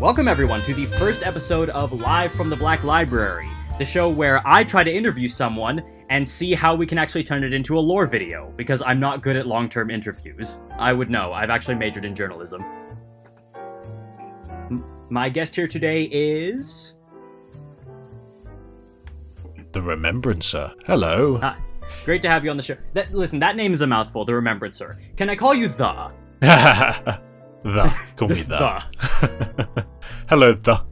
Welcome everyone to the first episode of Live from the Black Library, the show where I try to interview someone and see how we can actually turn it into a lore video, because I'm not good at long-term interviews. I would know, I've actually majored in journalism. My guest here today is... The Remembrancer. Hello. Great to have you on the show. Listen, that name is a mouthful, The Remembrancer. Can I call you The? Call me The. Hello, The.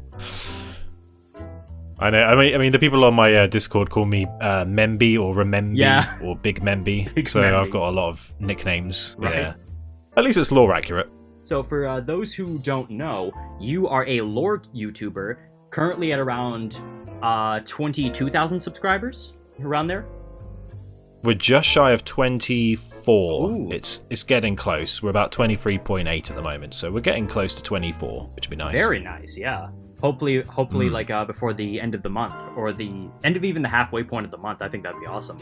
I know. I mean, the people on my Discord call me Memby or Rememby or Big Memby. So Memby. I've got a lot of nicknames. Right. Yeah. At least it's lore accurate. So for those who don't know, you are a lore YouTuber, currently at around 22,000 subscribers, around there. We're just shy of 24. Ooh. It's getting close. We're about 23.8 at the moment, so we're getting close to 24, which would be nice. Very nice, yeah. Hopefully, like before the end of the month, or the end of even the halfway point of the month. I think that'd be awesome.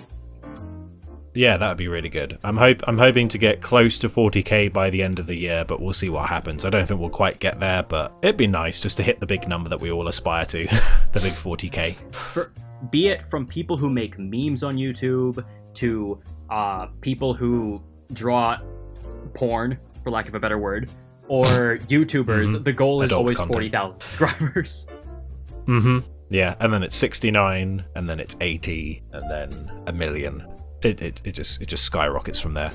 Yeah, that would be really good. I'm hoping to get close to 40k by the end of the year, but we'll see what happens. I don't think we'll quite get there, but it'd be nice just to hit the big number that we all aspire to, the big 40k. Be it from people who make memes on YouTube to people who draw porn, for lack of a better word, or YouTubers, the goal is Adult always content. 40,000 subscribers. Yeah, and then it's 69, and then it's 80, and then 1 million. It just skyrockets from there.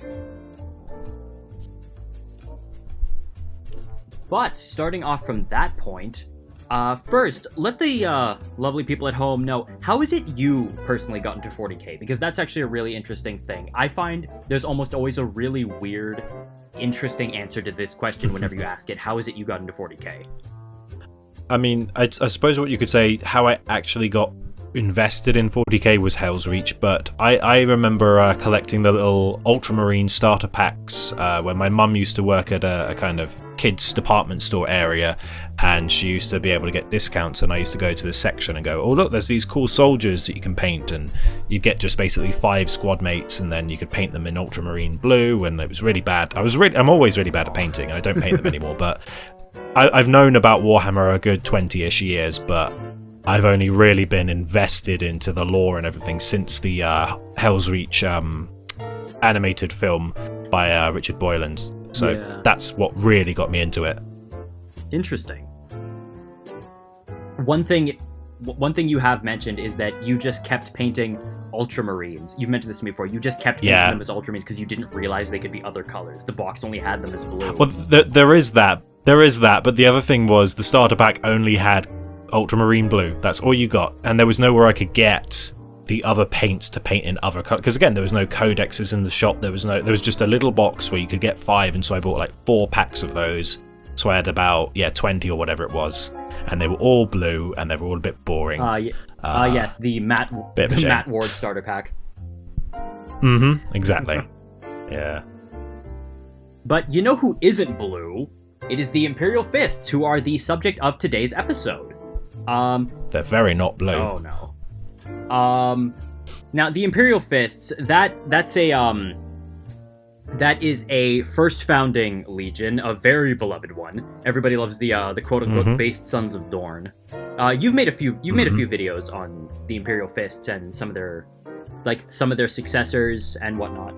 But starting off from that point, first, let the lovely people at home know, how is it you personally got into 40k? Because that's actually a really interesting thing. I find there's almost always a really weird, interesting answer to this question whenever you ask it. How is it you got into 40k? I mean, I suppose what you could say, how I actually got invested in 40k was Hell's Reach, but I remember collecting the little Ultramarine starter packs when my mum used to work at a kind of kids department store area, and she used to be able to get discounts, and I used to go to the section and go, oh look, there's these cool soldiers that you can paint, and you get just basically 5 squad mates, and then you could paint them in Ultramarine blue, and it was really bad. I'm always really bad at painting, and I don't paint them anymore, but I've known about Warhammer a good 20-ish years, but I've only really been invested into the lore and everything since the Hell's Reach animated film by Richard Boylan. So that's what really got me into it. Interesting. One thing you have mentioned is that you just kept painting Ultramarines. You've mentioned this to me before. You just kept painting them as Ultramarines because you didn't realize they could be other colors. The box only had them as blue. Well, there is that. But the other thing was the starter pack only had Ultramarine blue. That's all you got, and there was nowhere I could get the other paints to paint in other colors, because again, there was no codexes in the shop. There was just a little box where you could get 5, and so I bought like 4 packs of those. So I had about 20 or whatever it was, and they were all blue, and they were all a bit boring. Yes, the Matt Ward starter pack. Exactly. Yeah. But you know who isn't blue? It is the Imperial Fists, who are the subject of today's episode. They're very not blue. Oh no. Now the Imperial Fists, that is a first founding legion, a very beloved one. Everybody loves the quote unquote based sons of Dorn. You've made a few videos on the Imperial Fists and some of their successors and whatnot.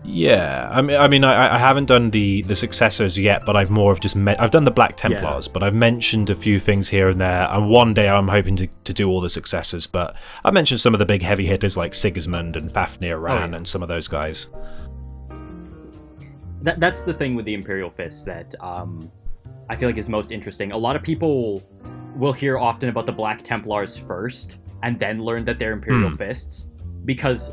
Yeah, I mean, I haven't done the successors yet, but I've more of just I've done the Black Templars, but I've mentioned a few things here and there, and one day I'm hoping to do all the successors, but I mentioned some of the big heavy hitters like Sigismund and Fafnir Ran and some of those guys. That's the thing with the Imperial Fists that I feel like is most interesting. A lot of people will hear often about the Black Templars first, and then learn that they're Imperial Fists, because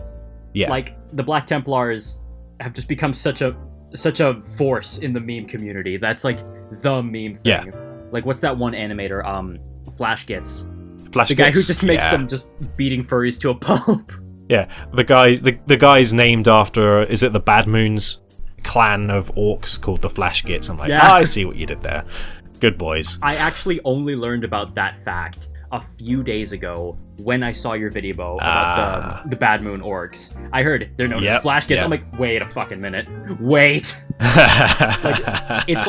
like the Black Templars have just become such a force in the meme community. That's like the meme thing. Yeah. Like, what's that one animator? Flash Gits. The guy who just makes them just beating furries to a pulp. Yeah, the guy's named after, is it the Bad Moon's clan of orcs called the Flash Gits? I'm like, I see what you did there. Good boys. I actually only learned about that fact a few days ago when I saw your video about the Bad Moon orcs. I heard they're known as Flash Gits. I'm like, wait a fucking minute. Wait. It's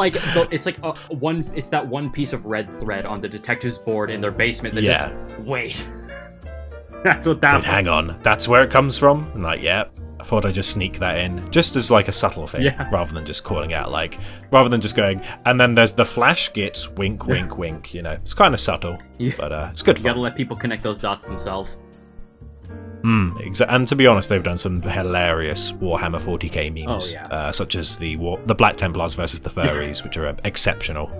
that one piece of red thread on the detective's board in their basement that just wait. That's what that was. Hang on, that's where it comes from? And like, yeah, I thought I'd just sneak that in, just as like a subtle thing, rather than just calling out, like, rather than just going, and then there's the flash gets wink, wink, wink, you know. It's kind of subtle, but it's good fun. You gotta let people connect those dots themselves. And to be honest, they've done some hilarious Warhammer 40k memes, such as the Black Templars versus the Furries, which are exceptional.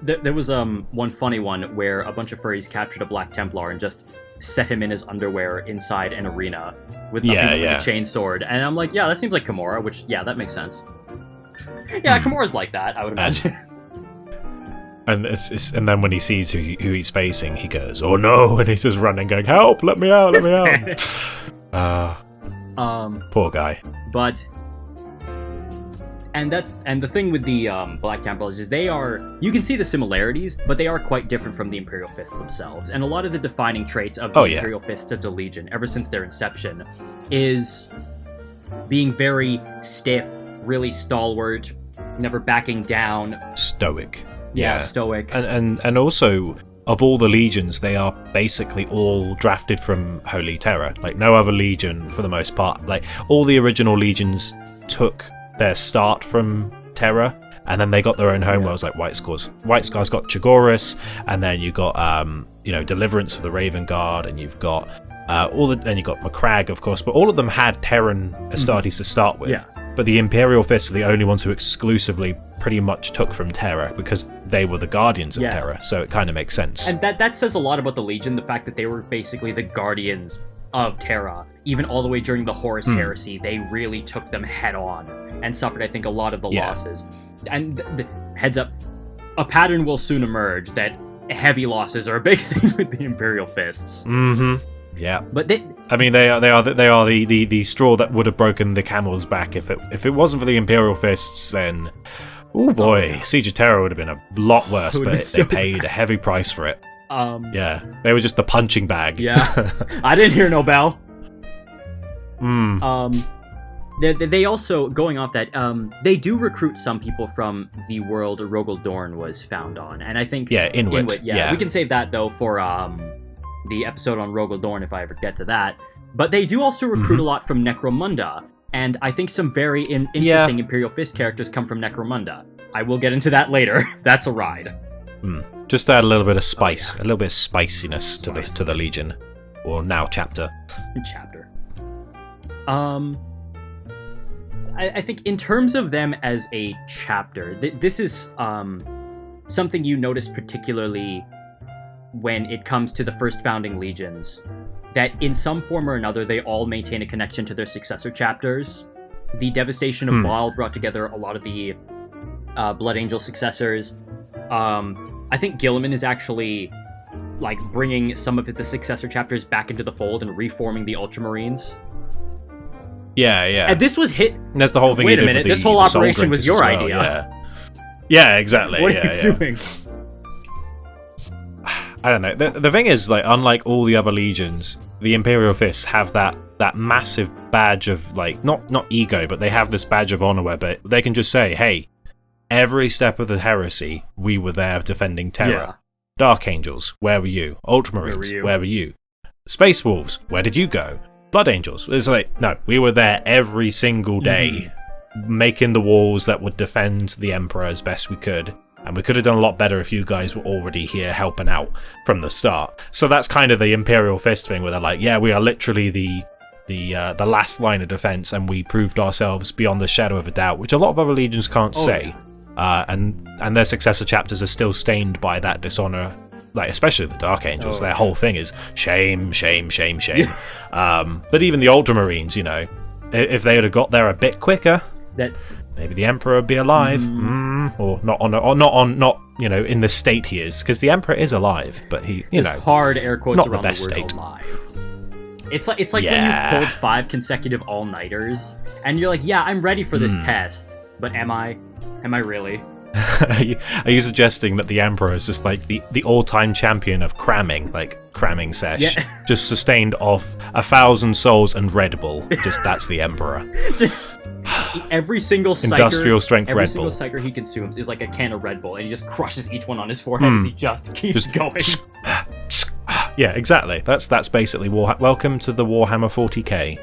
There was one funny one where a bunch of furries captured a Black Templar and just set him in his underwear inside an arena with with a chain sword, and I'm like, yeah, that seems like Kimura, which that makes sense. Yeah, Kimura's like that, I would imagine. And and then when he sees who he's facing, he goes, "Oh no!" and he's just running, going, "Help! Let me out! Let me out!" Poor guy. But and the thing with the Black Templars is you can see the similarities, but they are quite different from the Imperial Fists themselves. And a lot of the defining traits of the Imperial Fists as a legion, ever since their inception, is being very stiff, really stalwart, never backing down, stoic. Yeah, stoic. And also, of all the legions, they are basically all drafted from Holy Terror. Like, no other legion, for the most part. Like, all the original legions took their start from Terror, and then they got their own homeworlds, like White Scars. White Scars got Chagoris, and then you got, Deliverance for the Raven Guard, and you've got then you got Macragge, of course, but all of them had Terran Astartes to start with. Yeah. But the Imperial Fists are the only ones who exclusively pretty much took from Terra, because they were the guardians of Terra, so it kind of makes sense. And that says a lot about the Legion, the fact that they were basically the guardians of Terra. Even all the way during the Horus Heresy, they really took them head on and suffered, I think, a lot of the losses. And heads up, a pattern will soon emerge that heavy losses are a big thing with the Imperial Fists. Yeah, but they are the straw that would have broken the camel's back if it wasn't for the Imperial Fists. Then, oh boy, Siege of Terror would have been a lot worse. But they paid a heavy price for it. They were just the punching bag. Yeah, I didn't hear no bell. They also, going off that, they do recruit some people from the world Rogel Dorn was found on, and I think Inuit. We can save that though for the episode on Rogel Dorn if I ever get to that. But they do also recruit a lot from Necromunda, and I think some very interesting Imperial Fist characters come from Necromunda. I will get into that later. That's a ride. Just add a little bit of spice, a little bit of spiciness to the Legion, or now chapter. I think in terms of them as a chapter, this is something you notice particularly when it comes to the first founding legions, that in some form or another they all maintain a connection to their successor chapters. The devastation of Baal brought together a lot of the Blood Angel successors. I think Guilliman is actually like bringing some of the successor chapters back into the fold and reforming the Ultramarines. Yeah. And this was hit. And that's the whole thing. Wait a minute, this whole operation was your idea. Yeah, exactly. What are you doing? I don't know. The thing is, like, unlike all the other legions, the Imperial Fists have that massive badge of, like, not ego, but they have this badge of honor where they can just say, hey, every step of the heresy, we were there defending Terra. Yeah. Dark Angels, where were you? Ultramarines, where were you? Space Wolves, where did you go? Blood Angels. It's like, no, we were there every single day, making the walls that would defend the Emperor as best we could. And we could have done a lot better if you guys were already here helping out from the start. So that's kind of the Imperial Fist thing, where they're like, yeah, we are literally the last line of defense, and we proved ourselves beyond the shadow of a doubt, which a lot of other legions can't say. Yeah. And their successor chapters are still stained by that dishonor. Like, especially the Dark Angels, their whole thing is shame, shame, shame, shame. But even the Ultramarines, you know, if they had got there a bit quicker, maybe the Emperor would be alive, or not, you know, in the state he is, because the Emperor is alive, but he, you know, hard air quotes not around the best the word state. Alive. It's like when you've pulled 5 consecutive all-nighters, and you're like, yeah, I'm ready for this test, but am I? Am I really? Are you suggesting that the Emperor is just like the all-time champion of cramming sesh, just sustained off 1,000 souls and Red Bull? Just that's the Emperor. every single psyker, industrial strength every Red single Bull. psyker he consumes is like a can of Red Bull, and he just crushes each one on his forehead as he just keeps going. Yeah, exactly. That's basically welcome to the Warhammer 40k.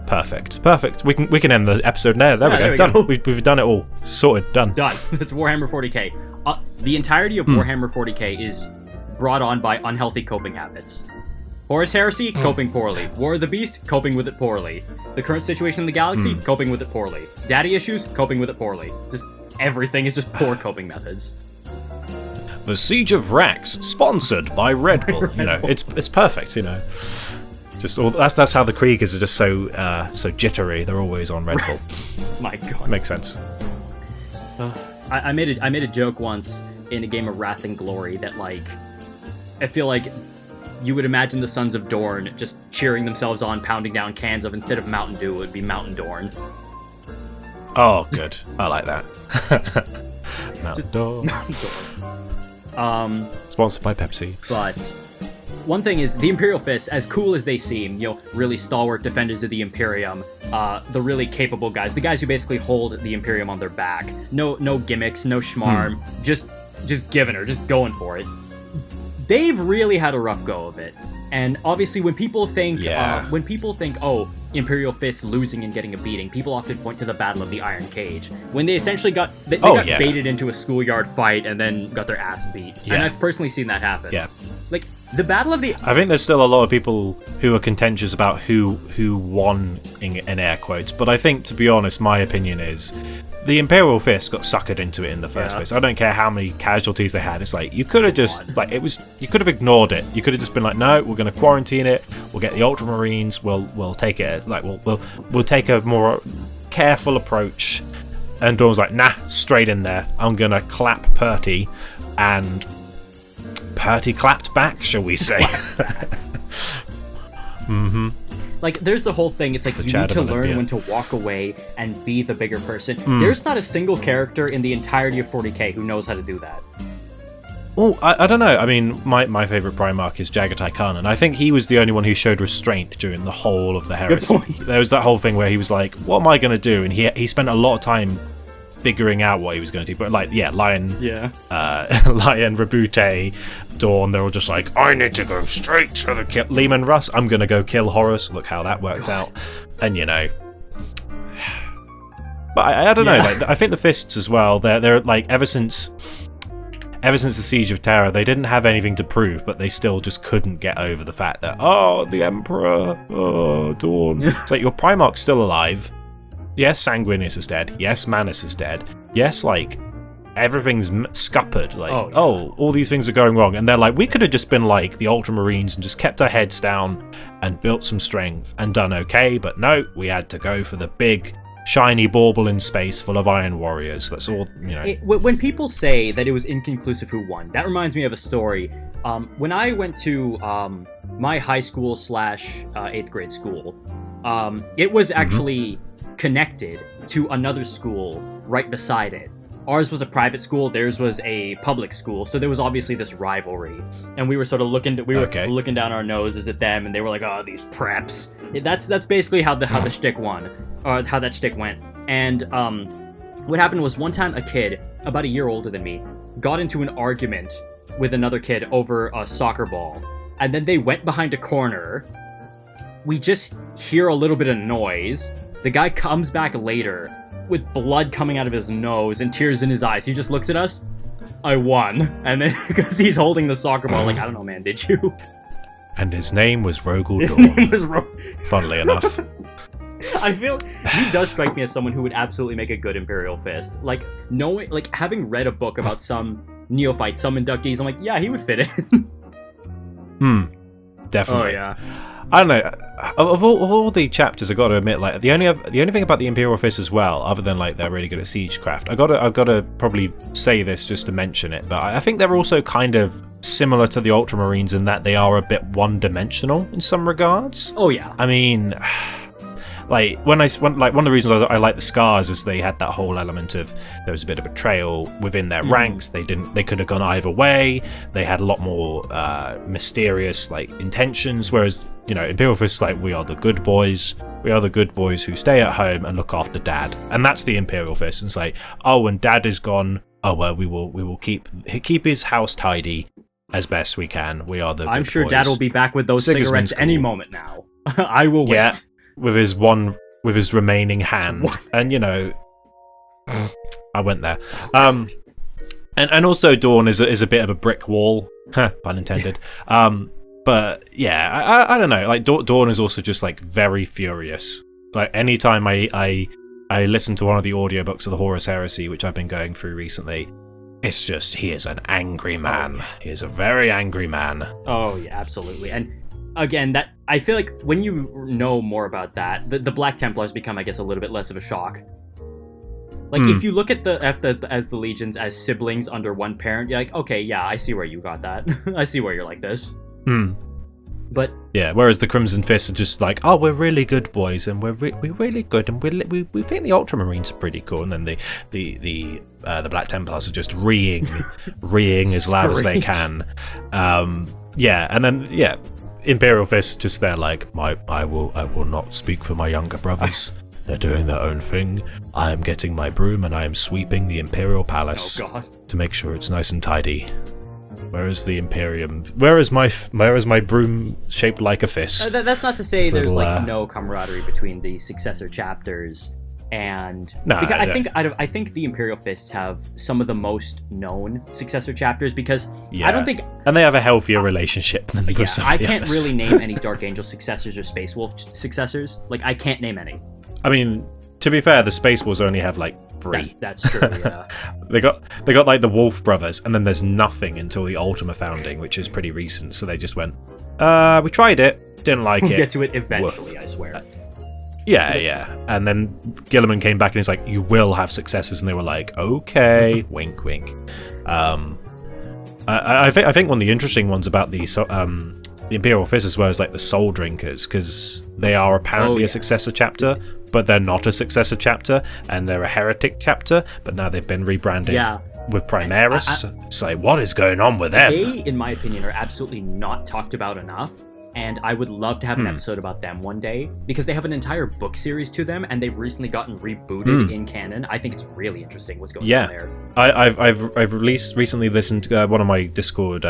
Perfect. We can end the episode there. There we go. Done. We've done it all. Sorted. Done. It's Warhammer 40k. The entirety of Warhammer 40k is brought on by unhealthy coping habits. Horus Heresy, coping poorly. War of the Beast, coping with it poorly. The current situation in the galaxy, coping with it poorly. Daddy issues, coping with it poorly. Just everything is just poor coping methods. The Siege of Rax, sponsored by Red Bull. You know, it's perfect. You know, just all that's how the Kriegers are just so jittery. They're always on Red Bull. My God, makes sense. I made a joke once in a game of Wrath and Glory that like I feel like you would imagine the Sons of Dorn just cheering themselves on, pounding down cans of, instead of Mountain Dew, it would be Mountain Dorn. Oh, good. I like that. Mountain Dorn. Sponsored by Pepsi. But one thing is, the Imperial Fists, as cool as they seem, you know, really stalwart defenders of the Imperium, the really capable guys, the guys who basically hold the Imperium on their back. No gimmicks, no schmarm, just giving her, just going for it. They've really had a rough go of it, and obviously when people think, oh, Imperial Fists losing and getting a beating, people often point to the Battle of the Iron Cage, when they essentially got baited into a schoolyard fight and then got their ass beat. Yeah. And I've personally seen that happen. Yeah. Like, the Battle of the... I think there's still a lot of people who are contentious about who won in air quotes, but I think, to be honest, my opinion is the Imperial Fist got suckered into it in the first place. I don't care how many casualties they had. It's like, you could have just, you could have ignored it. You could have just been like, no, we're going to quarantine it. We'll get the Ultramarines. We'll take it, we'll take a more careful approach. And Dorn was like, nah, straight in there. I'm going to clap Purty, and Purty clapped back, shall we say. Like, there's the whole thing, it's like, you need to learn when to walk away and be the bigger person. There's not a single character in the entirety of 40k who knows how to do that. Oh, I don't know. I mean, my favourite Primarch is Jagatai Khan, and I think he was the only one who showed restraint during the whole of the Heresy. Good point. There was that whole thing where he was like, what am I going to do? And he spent a lot of time figuring out what he was going to do. But, like, Lion, Rabute, Dorn, they're all just like, I need to go straight for the Lehman Russ. I'm going to go kill Horus. Look how that worked out. And, you know... But I don't know. Like, I think the Fists as well, they're like, ever since the Siege of Terror, they didn't have anything to prove, but they still just couldn't get over the fact that, oh, the Emperor, oh, Dorn. It's like, your Primarch's still alive. Yes, Sanguinius is dead. Yes, Manus is dead. Yes, like, everything's scuppered. Like, all these things are going wrong. And they're like, we could have just been like the Ultramarines and just kept our heads down and built some strength and done okay. But no, we had to go for the big, shiny bauble in space full of Iron Warriors. That's all, you know. When people say that it was inconclusive who won, that reminds me of a story. When I went to my high school / 8th grade school, it was actually connected to another school right beside it. Ours was a private school, theirs was a public school, so there was obviously this rivalry, and we were sort of looking down our noses at them, and they were like, "Oh, these preps." That's basically how the shtick won, or how that shtick went. And what happened was, one time a kid about a year older than me got into an argument with another kid over a soccer ball, and then they went behind a corner. We just hear a little bit of noise. The guy comes back later with blood coming out of his nose and tears in his eyes. He just looks at us. I won. And then, because he's holding the soccer ball, like, I don't know, man, did you? And his name was Rogel Dorn. Funnily enough. I feel he does strike me as someone who would absolutely make a good Imperial Fist. Like, knowing, like, having read a book about some neophytes, some inductees, I'm like, yeah, he would fit in. Definitely. Oh, yeah. I don't know. Of all the chapters, I got to admit, like, the only thing about the Imperial Fist as well, other than like they're really good at siegecraft, I've got to probably say this just to mention it, but I think they're also kind of similar to the Ultramarines in that they are a bit one-dimensional in some regards. Oh yeah. I mean, like one of the reasons I like the Scars is they had that whole element of there was a bit of betrayal within their ranks. They could have gone either way. They had a lot more mysterious like intentions, whereas Imperial Fists like, we are the good boys. We are the good boys who stay at home and look after Dad, and that's the Imperial Fist. And it's like, oh, when Dad is gone, oh well, we will keep his house tidy as best we can. We are the. I'm good sure boys. Dad will be back with those cigarettes any moment now. I will wait. Yeah, with his remaining hand, and I went there. And also Dorn is a bit of a brick wall, pun intended. But yeah, I don't know. Like Dorn is also just like very furious. Like anytime I listen to one of the audiobooks of the Horus Heresy, which I've been going through recently, it's just he is an angry man. Oh. He is a very angry man. Oh yeah, absolutely. And again, that I feel like when you know more about that, the Black Templars become, I guess, a little bit less of a shock. Like, if you look at the legions as siblings under one parent, you're like, okay, yeah, I see where you got that. I see where you're like this. But yeah, whereas the Crimson Fists are just like, oh, we're really good boys, and we're really good, and we think the Ultramarines are pretty cool, and then the Black Templars are just reeing as loud as they can. Yeah, and then Imperial Fists just there like, I will not speak for my younger brothers. They're doing their own thing. I am getting my broom and I am sweeping the Imperial Palace to make sure it's nice and tidy. Where is the Imperium? Where is my broom shaped like a fist? That's not to say there's no camaraderie between the successor chapters, and I think the Imperial Fists have some of the most known successor chapters because I don't think, and they have a healthier relationship than the I can't really name any Dark Angel successors or Space Wolf successors. Like, I can't name any. I mean, to be fair, the Space Wolves only have like 3. That's true, yeah. they got like the Wolf brothers, and then there's nothing until the Ultima founding, which is pretty recent. So they just went, we tried it, didn't like we'll it. Get to it eventually, Woof. I swear. Yeah. And then Gilliman came back and he's like, you will have successors, and they were like, okay, wink, wink. I think one of the interesting ones about the Imperial Fists as well is like the Soul Drinkers, because they are apparently a successor chapter, but they're not a successor chapter, and they're a heretic chapter, but now they've been rebranded with Primaris. It's like, what is going on with them? They, in my opinion, are absolutely not talked about enough, and I would love to have an episode about them one day, because they have an entire book series to them, and they've recently gotten rebooted in canon. I think it's really interesting what's going on there. I've recently listened to one of my Discord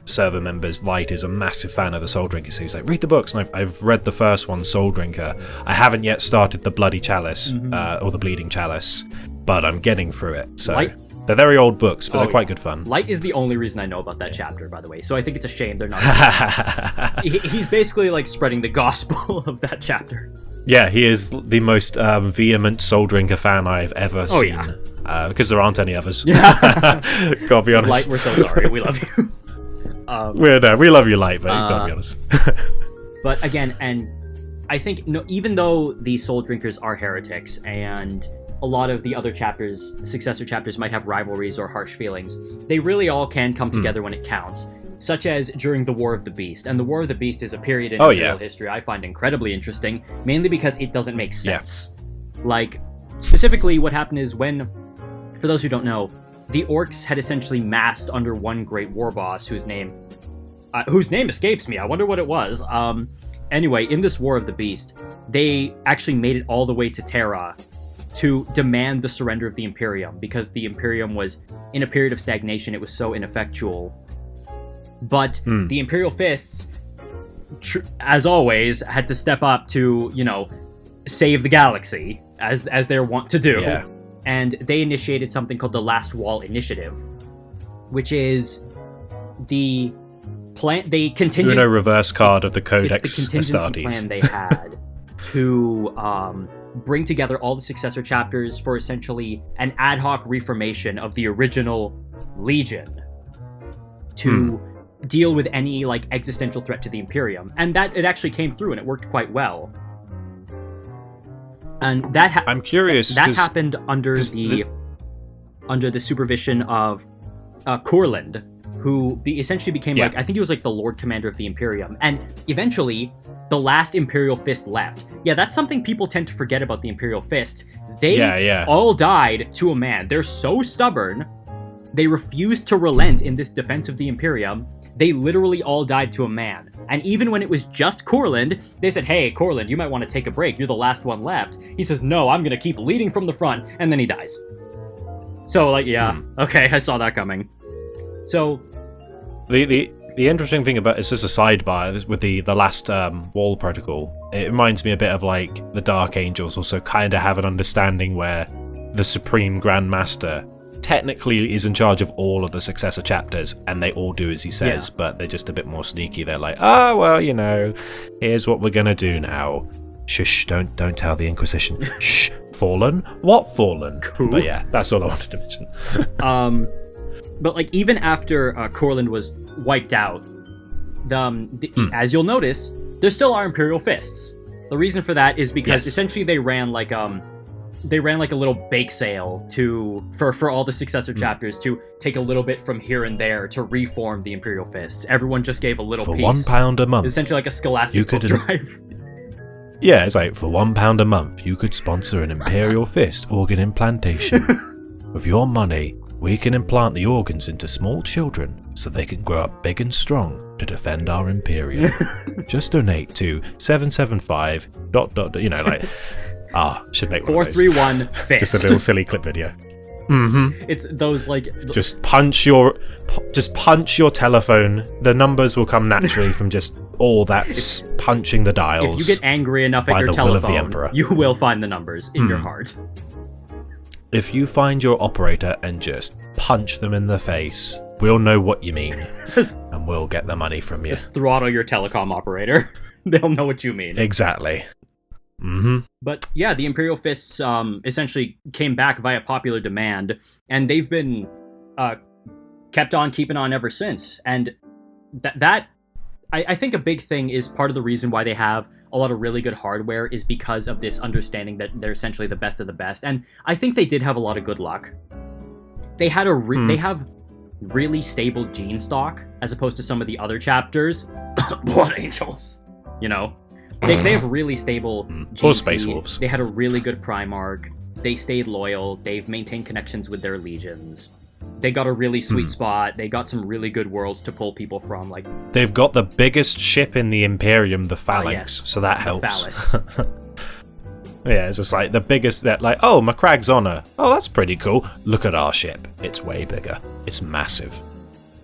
server members, Light, is a massive fan of the Soul Drinker, so he's like, read the books, and I've read the first one, Soul Drinker. I haven't yet started the Bloody Chalice, or the Bleeding Chalice, but I'm getting through it, so they're very old books, but they're quite good fun. Light is the only reason I know about that chapter, by the way, so I think it's a shame they're not he's basically like spreading the gospel of that chapter. Yeah, he is the most vehement Soul Drinker fan I've ever seen, because there aren't any others. Gotta be honest. Light, we're so sorry, we love you. We love you, Light, but you gotta be honest. But again, and I think even though the Soul Drinkers are heretics, and a lot of the other chapters, successor chapters, might have rivalries or harsh feelings, they really all can come together when it counts, such as during the War of the Beast. And the War of the Beast is a period in Imperial history I find incredibly interesting, mainly because it doesn't make sense. Like, specifically what happened is when, for those who don't know, the orcs had essentially massed under one great war boss whose name escapes me. I wonder what it was. Anyway, in this War of the Beast, they actually made it all the way to Terra to demand the surrender of the Imperium, because the Imperium was in a period of stagnation. It was so ineffectual. But the Imperial Fists, as always, had to step up to, save the galaxy, as they're wont to do. Yeah. And they initiated something called the Last Wall Initiative, which is the contingency reverse card of the Codex it's the contingency Astartes. plan they had to bring together all the successor chapters for essentially an ad hoc reformation of the original Legion to deal with any existential threat to the Imperium, and that it actually came through and it worked quite well. And that I'm curious. That happened under the supervision of Courland, who essentially became I think he was the Lord Commander of the Imperium, and eventually the last Imperial Fist left. Yeah, that's something people tend to forget about the Imperial Fists. They all died to a man. They're so stubborn. They refuse to relent in this defense of the Imperium they literally all died to a man. And even when it was just Corland, they said, hey, Corland, you might want to take a break. You're the last one left. He says, no, I'm going to keep leading from the front. And then he dies. So, like, yeah, okay, I saw that coming. So... The interesting thing about it's just a sidebar with the last wall protocol. It reminds me a bit of like the Dark Angels also kind of have an understanding where the Supreme Grand Master technically is in charge of all of the successor chapters, and they all do as he says, but they're just a bit more sneaky. They're like, well, here's what we're gonna do now. Shush! Don't tell the Inquisition. Shh! Fallen? What Fallen? Cool. But yeah, that's all I wanted to mention. But like even after Corland was wiped out, as you'll notice, there still are Imperial Fists. The reason for that is because essentially they ran like a little bake sale for all the successor chapters to take a little bit from here and there to reform the Imperial Fists. Everyone just gave a little for piece. £1 a month. Essentially like a scholastic book drive. Yeah, it's like for £1 a month, you could sponsor an Imperial Fist organ implantation. With your money, we can implant the organs into small children so they can grow up big and strong to defend our Imperium. Just donate to 775 ... should make 431 Fist. Just a little silly clip video. It's those like just punch your telephone. The numbers will come naturally from just all that punching the dials. If you get angry enough at your telephone, you will find the numbers in your heart. If you find your operator and just punch them in the face, we'll know what you mean, and we'll get the money from you. Just throttle your telecom operator. They'll know what you mean. Exactly. But yeah, the Imperial Fists essentially came back via popular demand, and they've been kept on keeping on ever since. And I think a big thing is part of the reason why they have a lot of really good hardware is because of this understanding that they're essentially the best of the best. And I think they did have a lot of good luck. They had they have really stable gene stock as opposed to some of the other chapters. Blood Angels, They have really stable GC. Or Space Wolves. They had a really good Primarch. They stayed loyal. They've maintained connections with their legions. They got a really sweet spot. They got some really good worlds to pull people from. Like they've got the biggest ship in the Imperium, the Phalanx, so that helps. Phallus. Yeah, it's just like the biggest. That Macrag's Honor. Oh, that's pretty cool. Look at our ship. It's way bigger. It's massive.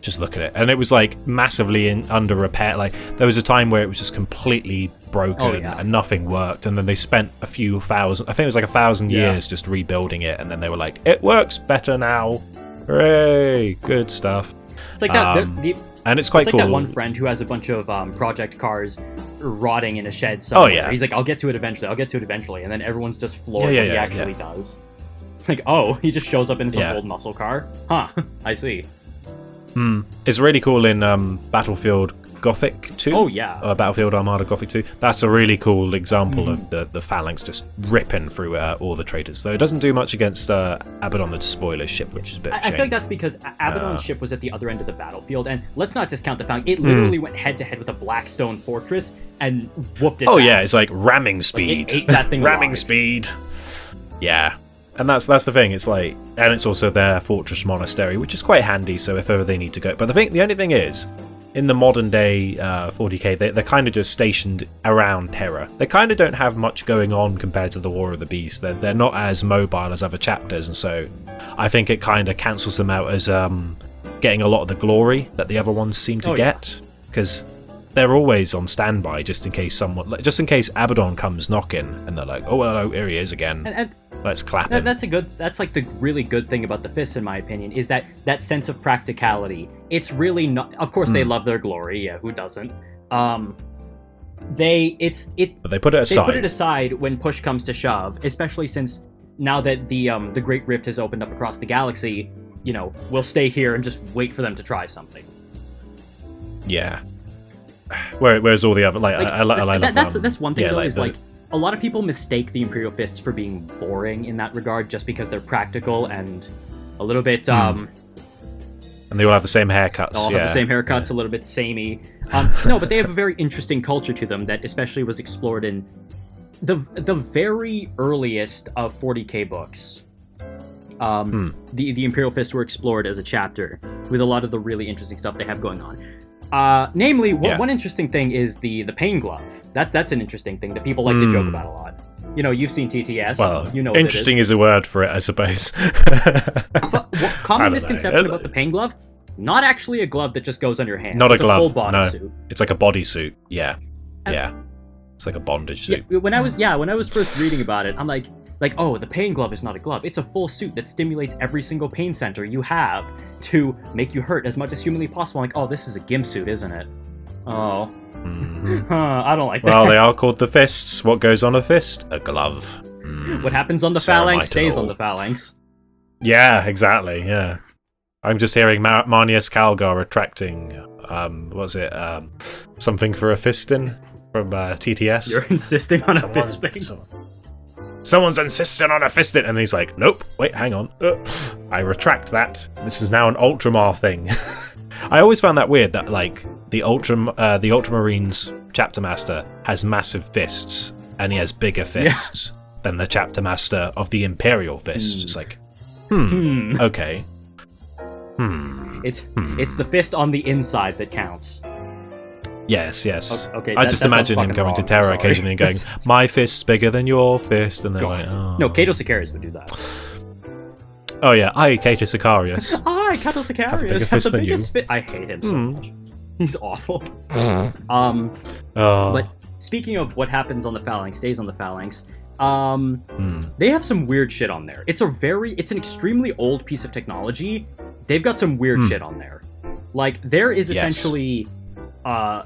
Just look at it. And it was like massively under repair. Like there was a time where it was just completely broken and nothing worked, and then they spent a few thousand, I think it was like 1,000 years just rebuilding it, and then they were like, it works better now. Hooray! Good stuff. It's like that. And it's quite cool. It's cool. Like that one friend who has a bunch of project cars rotting in a shed somewhere. Oh yeah. He's like, I'll get to it eventually. And then everyone's just floored when he actually does. Like, oh, he just shows up in some old muscle car? Huh, I see. It's really cool in Battlefield Gothic 2. Oh, yeah. Battlefield Armada Gothic 2. That's a really cool example of the Phalanx just ripping through all the traitors. Though it doesn't do much against Abaddon the Despoiler's ship, which is a bit of a shame. I feel like that's because Abaddon's ship was at the other end of the battlefield, and let's not discount the fact it literally went head-to-head with a Blackstone fortress and whooped its ass. Yeah, it's like ramming speed. Like it ate that thing ramming alive. Speed. Yeah. And that's the thing. It's like, and it's also their fortress monastery, which is quite handy. So if ever they need to go, but the only thing is, in the modern day 40k, they're kind of just stationed around Terra. They kind of don't have much going on compared to the War of the Beast. They're not as mobile as other chapters, and so I think it kind of cancels them out as getting a lot of the glory that the other ones seem to get, because they're always on standby just in case Abaddon comes knocking, and they're like, oh hello, here he is again. And let's clap him. That's like the really good thing about the Fists, in my opinion, is that sense of practicality. It's really not. Of course, they love their glory. Yeah, who doesn't? But they put it aside. They put it aside when push comes to shove, especially since now that the Great Rift has opened up across the galaxy. We'll stay here and just wait for them to try something. Yeah. Whereas all the other I love that's one thing though, is like a lot of people mistake the Imperial Fists for being boring in that regard just because they're practical and a little bit and they all have the same haircuts. All have the same haircuts, a little bit samey. No, but they have a very interesting culture to them that especially was explored in the very earliest of 40k books. The Imperial Fists were explored as a chapter with a lot of the really interesting stuff they have going on. Namely, one interesting thing is the pain glove. That's an interesting thing that people like to joke about a lot. You know, you've seen TTS. Well, you know what interesting is a word for it, I suppose. Common misconception about the pain glove: not actually a glove that just goes on your hand. Not it's a glove. A full body suit. It's like a bodysuit. Yeah. It's like a bondage suit. Yeah, when I was first reading about it, I'm like, oh, the pain glove is not a glove. It's a full suit that stimulates every single pain center you have to make you hurt as much as humanly possible. I'm like, oh, this is a gimp suit, isn't it? Oh. I don't like that. Well, they are called the fists. What goes on a fist? A glove. What happens on the phalanx stays on the phalanx. Yeah, exactly, yeah. I'm just hearing Marnius Calgar retracting, something for a fisting from TTS. You're insisting on a fisting? Someone's insisting on a fisting, and he's like, nope, wait, hang on. I retract that. This is now an Ultramar thing. I always found that weird that, like, the Ultramarines chapter master has massive fists, and he has bigger fists than the chapter master of the Imperial Fists. It's like, okay. It's the fist on the inside that counts. Yes. Okay. I just imagine him going to Terra occasionally and going, my fist's bigger than your fist, and they're like, oh. No, Cato Sicarius would do that. Oh yeah, I, Cato Sicarius. I, Cato Sicarius, have the biggest fist. I hate him so much. He's awful. But speaking of what happens on the Phalanx, stays on the Phalanx, they have some weird shit on there. It's an extremely old piece of technology. They've got some weird shit on there. Like, there is essentially...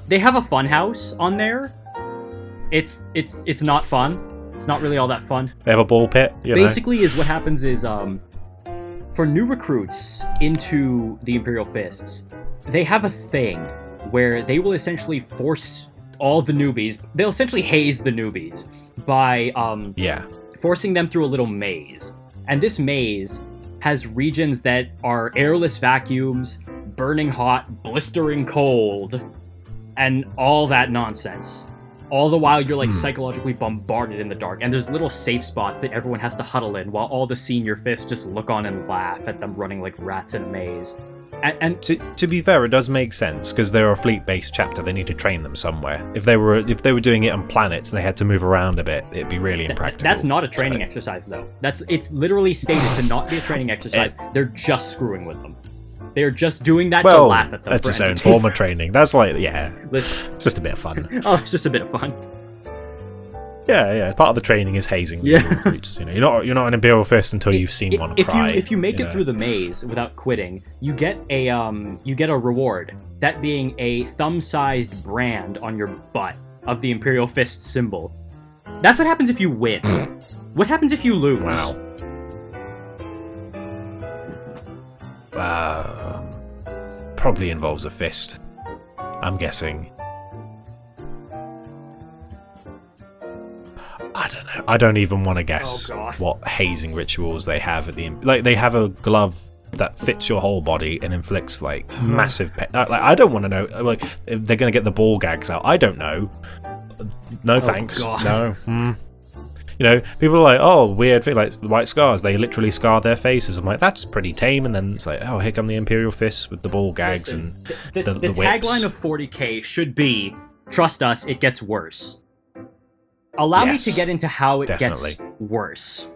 they have a fun house on there. It's not fun. It's not really all that fun. They have a ball pit. Basically, is what happens is for new recruits into the Imperial Fists, they have a thing where they will essentially force all the newbies. They'll essentially haze the newbies by forcing them through a little maze, and this maze has regions that are airless vacuums, burning hot, blistering cold, and all that nonsense. All the while you're like psychologically bombarded in the dark, and there's little safe spots that everyone has to huddle in while all the senior fists just look on and laugh at them running like rats in a maze. And to be fair, it does make sense because they're a fleet-based chapter. They need to train them somewhere. If they were doing it on planets and they had to move around a bit, it'd be really impractical. That's not a training exercise, though. It's literally stated to not be a training exercise. They're just screwing with them. They're just doing that to laugh at them. That's its own form of training. That's like, it's just a bit of fun. Oh, it's just a bit of fun. Yeah. Part of the training is hazing the recruits. You know, you're not an Imperial Fist until you've seen one cry. If you make it through the maze without quitting, you get a reward. That being a thumb-sized brand on your butt of the Imperial Fist symbol. That's what happens if you win. What happens if you lose? Wow. Probably involves a fist, I'm guessing. I don't know. I don't even want to guess what hazing rituals they have at the... Like, they have a glove that fits your whole body and inflicts, like, massive pain. Like, I don't want to know. Like, if they're going to get the ball gags out. I don't know. No thanks. God. No. You know, people are like, oh, weird thing, like white scars. They literally scar their faces. I'm like, that's pretty tame. And then it's like, oh, here come the Imperial Fists with the ball gags. Listen, and the whips. Tagline of 40k should be, trust us, it gets worse. Allow me to get into how it gets worse.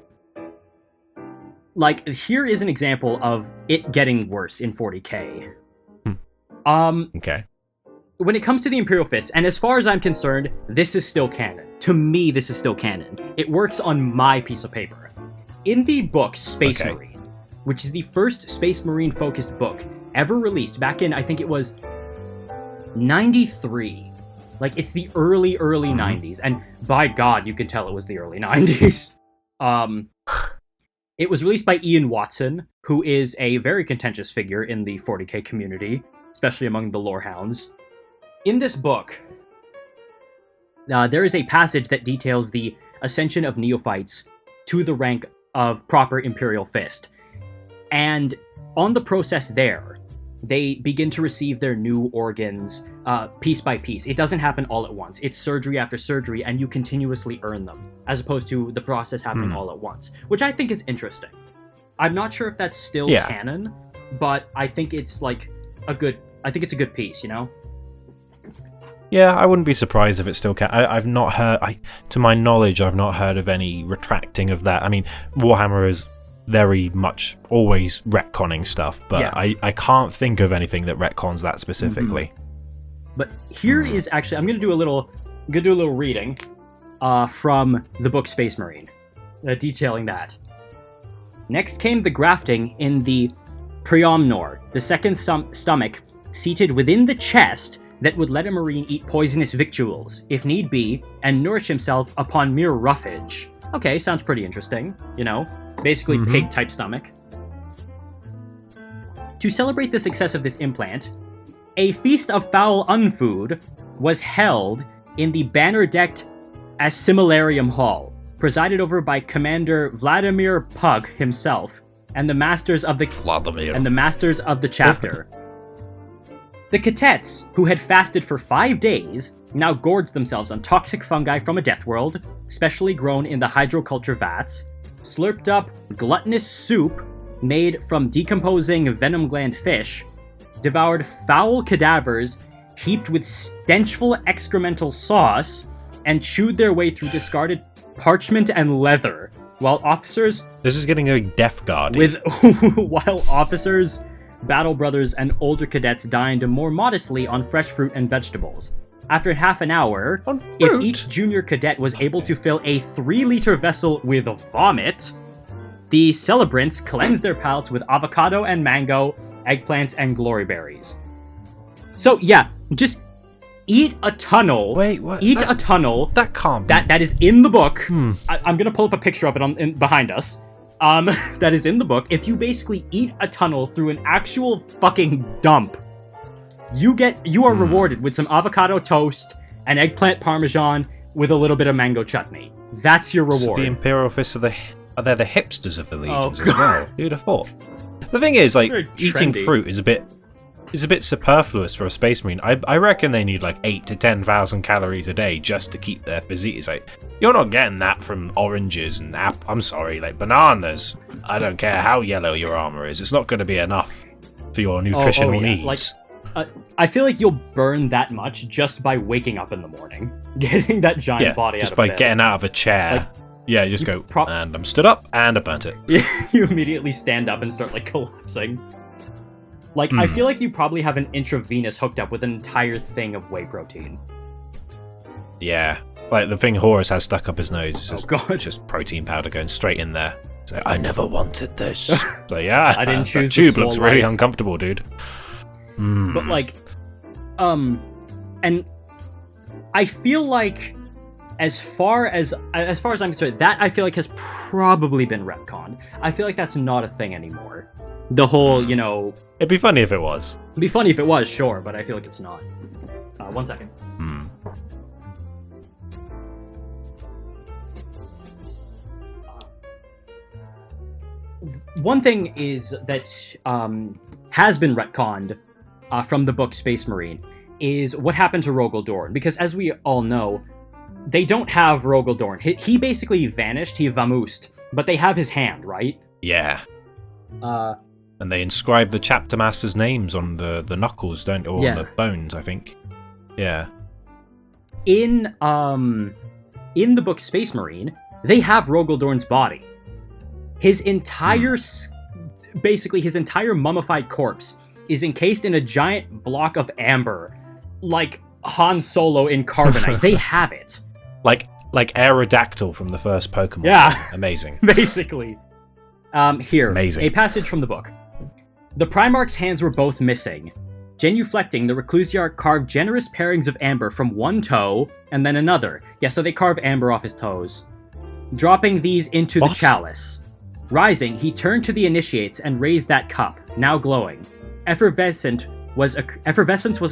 Like, here is an example of it getting worse in 40k. Okay. When it comes to the Imperial Fist, and as far as I'm concerned, this is still canon. To me, this is still canon. It works on my piece of paper. In the book Space Marine, which is the first Space Marine-focused book ever released back in, I think it was 93. Like, it's the early 90s, and by God, you can tell it was the early 90s. It was released by Ian Watson, who is a very contentious figure in the 40k community, especially among the lorehounds. In this book, there is a passage that details the ascension of neophytes to the rank of proper Imperial Fist. And on the process there, they begin to receive their new organs piece by piece. It doesn't happen all at once. It's surgery after surgery, and you continuously earn them, as opposed to the process happening all at once, which I think is interesting. I'm not sure if that's still canon, but I think it's like I think it's a good piece, you know? Yeah, I wouldn't be surprised if it still can. I've not heard, to my knowledge, I've not heard of any retracting of that. I mean, Warhammer is very much always retconning stuff, but Yeah. I can't think of anything that retcons that specifically. But here is actually, I'm gonna do a little reading from the book Space Marine, detailing that. Next came the grafting in the Priomnor, the second stomach seated within the chest that would let a Marine eat poisonous victuals, if need be, and nourish himself upon mere roughage. Okay, sounds pretty interesting, you know? Basically pig-type stomach. To celebrate the success of this implant, a feast of foul unfood was held in the banner-decked Assimilarium Hall, presided over by Commander Vladimir Pug himself, and the masters of the chapter. The cadets, who had fasted for 5 days, now gorged themselves on toxic fungi from a death world, specially grown in the hydroculture vats, slurped up gluttonous soup made from decomposing venom gland fish, devoured foul cadavers heaped with stenchful excremental sauce, and chewed their way through discarded parchment and leather, while officers... This is getting a Death Guard. While officers, battle brothers, and older cadets dined more modestly on fresh fruit and vegetables. After half an hour, if each junior cadet was able to fill a 3-liter vessel with vomit, the celebrants cleansed their palates with avocado and mango, eggplants, and glory berries. So yeah, just eat a tunnel. Wait, what? Eat a tunnel. That can't be. That is in the book. I'm gonna pull up a picture of it behind us. That is in the book. If you basically eat a tunnel through an actual fucking dump, you are rewarded with some avocado toast and eggplant parmesan with a little bit of mango chutney. That's your reward. So the Imperial Fists are they're the hipsters of the legions as well. Who'd have thought? The thing is, like, eating fruit is a bit superfluous for a Space Marine. I reckon they need like 8 to 10,000 calories a day just to keep their physique. It's like, you're not getting that from oranges and bananas. I don't care how yellow your armor is. It's not going to be enough for your nutritional needs. Like, I feel like you'll burn that much just by waking up in the morning, getting that giant body out of bed. Just by getting out of a chair. You just go, and I'm stood up, and I burnt it. You immediately stand up and start, like, collapsing. Like, I feel like you probably have an intravenous hooked up with an entire thing of whey protein. Yeah. Like, the thing Horus has stuck up his nose is God. Just protein powder going straight in there. So, I never wanted this. So, yeah. I didn't choose the tube looks life. really uncomfortable, dude. But, like, and I feel like as far as I'm concerned, that I feel like has probably been retconned. I feel like that's not a thing anymore. The whole, you know... It'd be funny if it was. It'd be funny if it was, sure, but I feel like it's not. 1 second. One thing is that has been retconned from the book Space Marine is what happened to Rogel Dorn. Because as we all know, they don't have Rogel Dorn. He basically vanished, he vamoosed, but they have his hand, right? Yeah. And they inscribe the chapter masters' names on the knuckles, on the bones, I think. Yeah. In the book Space Marine, they have Rogel Dorn's body. His entire, basically his entire mummified corpse is encased in a giant block of amber, like Han Solo in carbonite. They have it. Like Aerodactyl from the first Pokemon. Yeah. Amazing. Basically. Here, amazing. A passage from the book. The Primarch's hands were both missing. Genuflecting, the Reclusiarch carved generous pairings of amber from one toe, and then another. Yeah, so they carve amber off his toes. Dropping these into the chalice. Rising, he turned to the initiates and raised that cup, now glowing. Effervescence was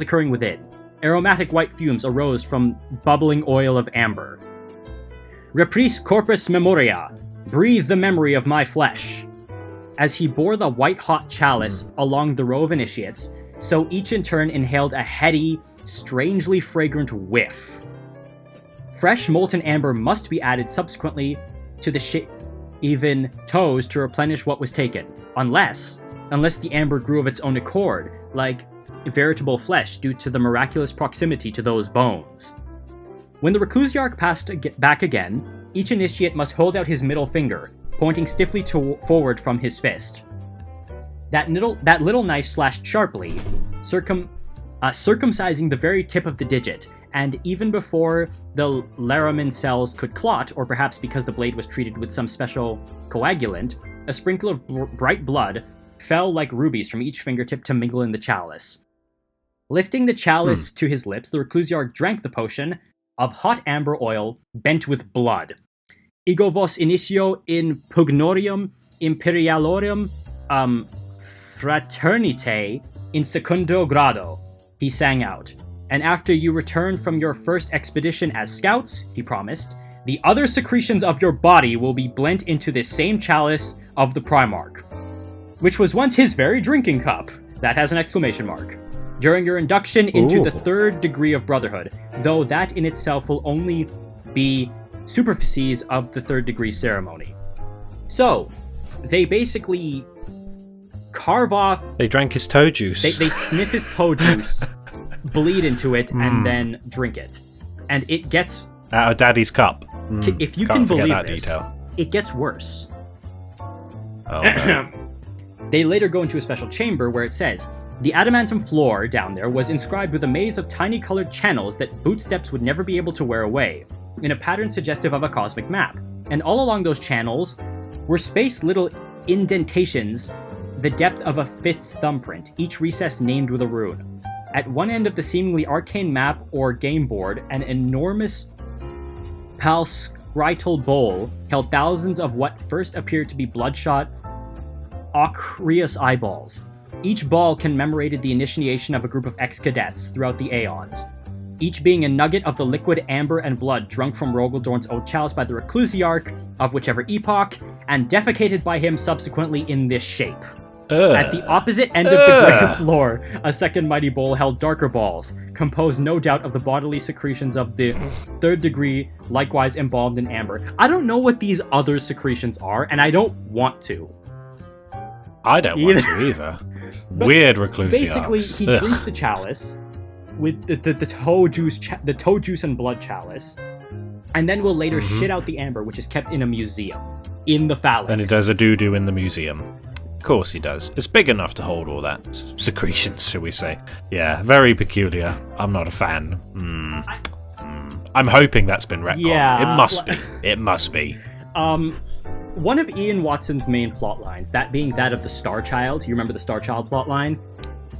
occurring within. Aromatic white fumes arose from bubbling oil of amber. Repris corpus memoria. Breathe the memory of my flesh. As he bore the white-hot chalice along the row of initiates, so each in turn inhaled a heady, strangely fragrant whiff. Fresh molten amber must be added subsequently to the shaven toes to replenish what was taken, unless the amber grew of its own accord, like veritable flesh due to the miraculous proximity to those bones. When the Reclusiarch passed back again, each initiate must hold out his middle finger, pointing stiffly forward from his fist. That little knife slashed sharply, circumcising the very tip of the digit, and even before the Laramin cells could clot, or perhaps because the blade was treated with some special coagulant, a sprinkle of bright blood fell like rubies from each fingertip to mingle in the chalice. Lifting the chalice to his lips, the Reclusiarch drank the potion of hot amber oil bent with blood. Ego vos initio in pugnorium imperialorum fraternite in secundo grado, he sang out. And after you return from your first expedition as scouts, he promised, the other secretions of your body will be blent into this same chalice of the Primarch, which was once his very drinking cup. That has an exclamation mark. During your induction into the third degree of brotherhood, though that in itself will only be superficies of the third degree ceremony. So, they basically carve off... They drank his toe juice. They sniff his toe juice, bleed into it, and then drink it. And it gets... Out of Daddy's cup. If you can believe this, detail. It gets worse. Oh, no. They later go into a special chamber where it says, the adamantium floor down there was inscribed with a maze of tiny colored channels that bootsteps would never be able to wear away, in a pattern suggestive of a cosmic map. And all along those channels were spaced little indentations the depth of a fist's thumbprint, each recess named with a rune. At one end of the seemingly arcane map or game board, an enormous palscrital bowl held thousands of what first appeared to be bloodshot, ochreous eyeballs. Each ball commemorated the initiation of a group of ex-cadets throughout the aeons, each being a nugget of the liquid amber and blood drunk from Rogel Dorn's old chalice by the Reclusiarch of whichever epoch, and defecated by him subsequently in this shape. At the opposite end of the grave floor, a second mighty bowl held darker balls, composed no doubt of the bodily secretions of the third degree, likewise embalmed in amber. I don't know what these other secretions are, and I don't want to. I don't want to either. Weird Reclusiarchs. Basically, he drinks the chalice with the toe juice and blood chalice, and then will later shit out the amber, which is kept in a museum in the Phalanx. And he does a doo-doo in the museum. Of course he does. It's big enough to hold all that secretions, shall we say. Yeah, very peculiar. I'm not a fan. I'm hoping that's been retconned. Yeah, it must be. It must be. One of Ian Watson's main plot lines, that being that of the Star Child. You remember the Star Child plot line?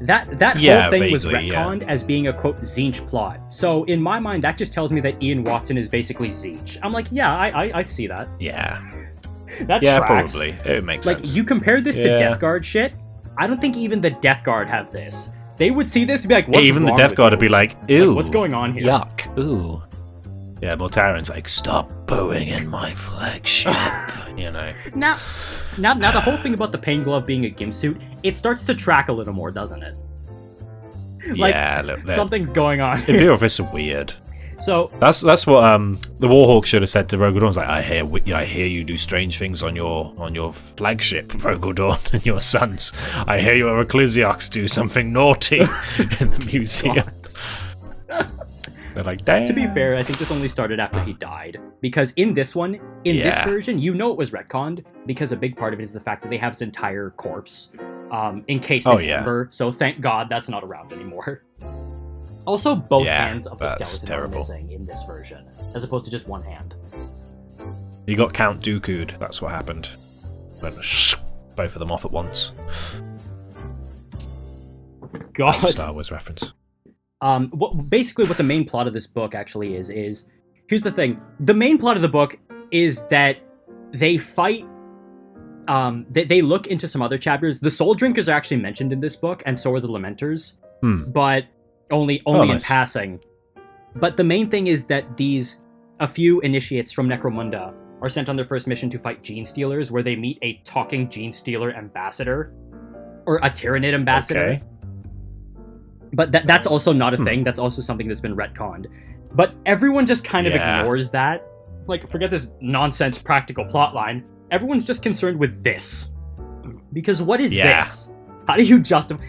That whole thing was retconned as being a, quote, Tzeentch plot. So, in my mind, that just tells me that Ian Watson is basically Tzeentch. I'm like, yeah, I see that. Yeah. That yeah, tracks. Probably. It makes sense. Like, you compare this to Death Guard shit, I don't think even the Death Guard have this. They would see this and be like, what's even wrong the Death Guard you? Would be like, ew. Like, what's going on here? Yuck. Ooh. Yeah, Mortaran's like, stop booing in my flagship, you know. Now the whole thing about the Pain Glove being a gimp suit, it starts to track a little more, doesn't it? Like, yeah, look, something's going on here. Imperial Fists are weird. So that's what the Warhawk should have said to Rogel Dorn. Like, I hear you do strange things on your flagship, Rogel Dorn, and your sons. I hear your Reclusiarchs do something naughty in the museum. They're like, damn. To be fair, I think this only started after he died. Because in this one, this version, you know it was retconned, because a big part of it is the fact that they have his entire corpse encased in amber. So thank God that's not around anymore. Also, both hands of the skeleton are missing in this version, as opposed to just one hand. You got Count Dooku'd, that's what happened. Went both of them off at once. God. Star Wars reference. Basically what the main plot of this book actually is here's the thing. The main plot of the book is that they fight, they look into some other chapters. The Soul Drinkers are actually mentioned in this book, and so are the Lamenters, but only in passing. But the main thing is that a few initiates from Necromunda are sent on their first mission to fight Gene Stealers, where they meet a talking Gene Stealer ambassador, or a Tyranid ambassador. Okay. But that's also not a thing. That's also something that's been retconned. But everyone just kind of ignores that. Like, forget this nonsense practical plotline. Everyone's just concerned with this. Because what is this? How do you justify?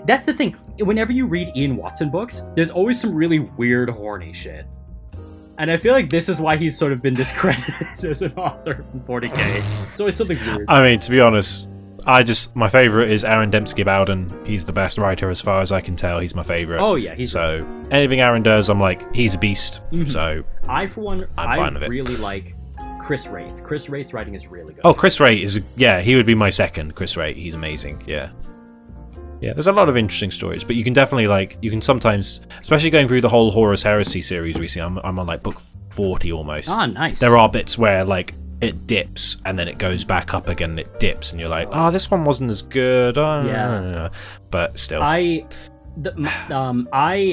That's the thing. Whenever you read Ian Watson books, there's always some really weird, horny shit. And I feel like this is why he's sort of been discredited as an author in 40k. It's always something weird. I mean, to be honest, my favorite is Aaron Dembski-Bowden. He's the best writer as far as I can tell. He's my favorite. Oh yeah, so anything Aaron does, I'm like, he's a beast. So I, for one, I'm fine with it. really like Chris Wraith. Chris Wraith's writing is really good. Oh, Chris Wraith is, he would be my second. Chris Wraith, he's amazing. Yeah, there's a lot of interesting stories, but you can definitely you can sometimes, especially going through the whole Horus Heresy series recently, I'm on like book 40 almost. Ah, nice. There are bits where it dips and then it goes back up again and it dips and you're like, this one wasn't as good. But still. I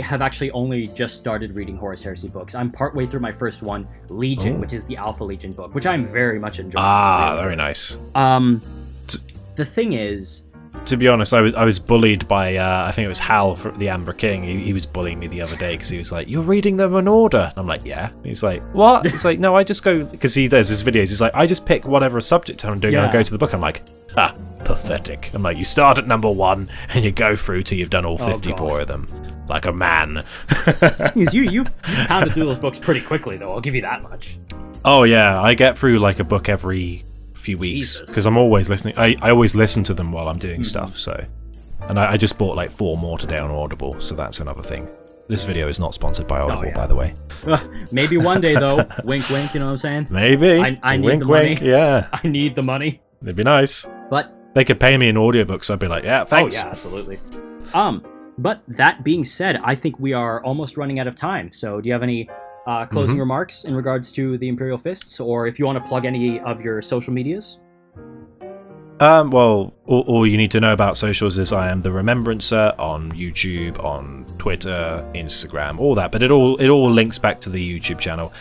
have actually only just started reading Horus Heresy books. I'm partway through my first one, Legion, which is the Alpha Legion book, which I'm very much enjoying. Very nice. The thing is, to be honest, I was bullied by I think it was Hal for the Amber King. He was bullying me the other day because he was like, "You're reading them in order." And I'm like, "Yeah." And he's like, "What?" He's like, "No, I just go," because he does his videos. He's like, "I just pick whatever subject I'm doing and I go to the book." I'm like, pathetic. I'm like, "You start at number 1 and you go through till you've done all 54 of them, like a man." You've pounded through those books pretty quickly, though. I'll give you that much. Oh yeah, I get through like a book every few weeks because I'm always listening. I always listen to them while I'm doing stuff. So, and I just bought like 4 more today on Audible, so that's another thing. This video is not sponsored by Audible, by the way. Maybe one day though. Wink, wink. You know what I'm saying? Maybe. I need wink, the money. Wink, yeah. I need the money. It'd be nice. But they could pay me in audiobooks. I'd be like, yeah, thanks. Oh yeah, absolutely. But that being said, I think we are almost running out of time. So, do you have any closing remarks in regards to the Imperial Fists, or if you want to plug any of your social medias? Well, all you need to know about socials is I am the Remembrancer on YouTube, on Twitter, Instagram, all that. But it all links back to the YouTube channel.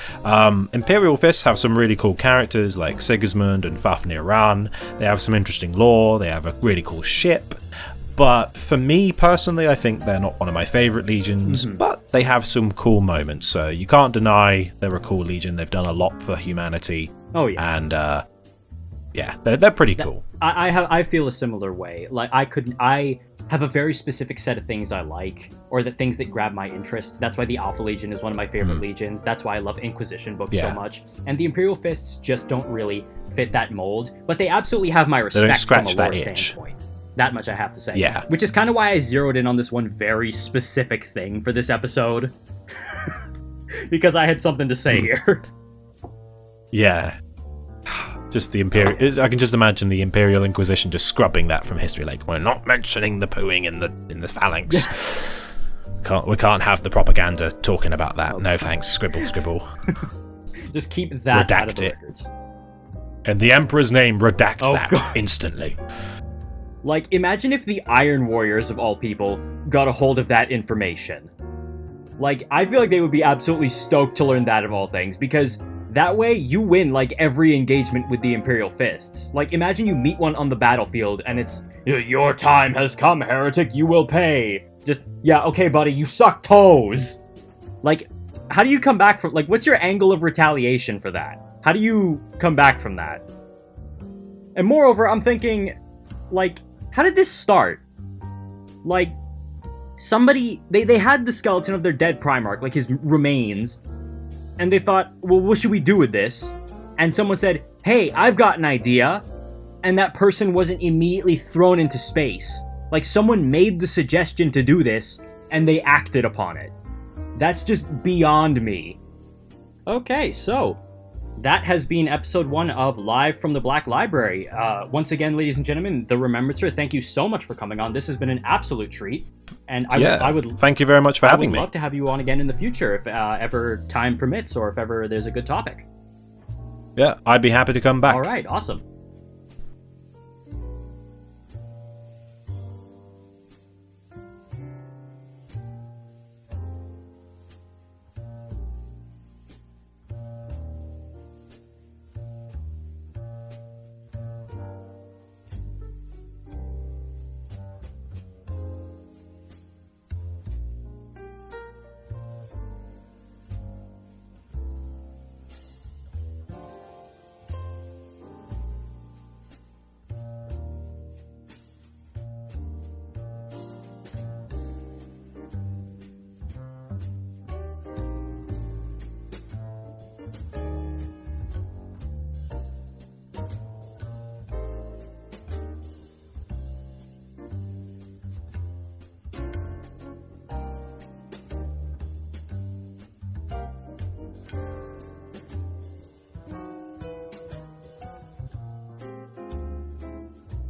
Imperial Fists have some really cool characters like Sigismund and Fafnir Ran. They have some interesting lore. They have a really cool ship. But for me personally, I think they're not one of my favorite legions, but they have some cool moments. So you can't deny they're a cool legion. They've done a lot for humanity. Oh yeah. And yeah, they're pretty cool. I feel a similar way. Like I have a very specific set of things I like, or the things that grab my interest. That's why the Alpha Legion is one of my favorite legions. That's why I love Inquisition books so much. And the Imperial Fists just don't really fit that mold, but they absolutely have my respect from a lore standpoint. That much I have to say. Yeah. Which is kind of why I zeroed in on this one very specific thing for this episode. Because I had something to say here. Yeah. Just the Imperial... I can just imagine the Imperial Inquisition just scrubbing that from history. Like, we're not mentioning the pooing in the Phalanx. We can't have the propaganda talking about that. No thanks. Scribble, scribble. Just keep that out of the records. In the Emperor's name, redact that instantly. Like, imagine if the Iron Warriors, of all people, got a hold of that information. Like, I feel like they would be absolutely stoked to learn that of all things, because that way you win, like, every engagement with the Imperial Fists. Like, imagine you meet one on the battlefield, and it's, "Your time has come, heretic, you will pay." Just, yeah, okay, buddy, you suck toes. Like, how do you come back from, like, what's your angle of retaliation for that? How do you come back from that? And moreover, I'm thinking, like, how did this start? Like, somebody, they had the skeleton of their dead Primarch, like his remains, and they thought, well, what should we do with this? And someone said, hey, I've got an idea, and that person wasn't immediately thrown into space. Like, someone made the suggestion to do this, and they acted upon it. That's just beyond me. Okay, so that has been episode 1 of Live from the Black Library. Once again, ladies and gentlemen, the Remembrancer, thank you so much for coming on. This has been an absolute treat. And I would thank you very much for having me. I would love to have you on again in the future if ever time permits, or if ever there's a good topic. Yeah, I'd be happy to come back. All right, awesome.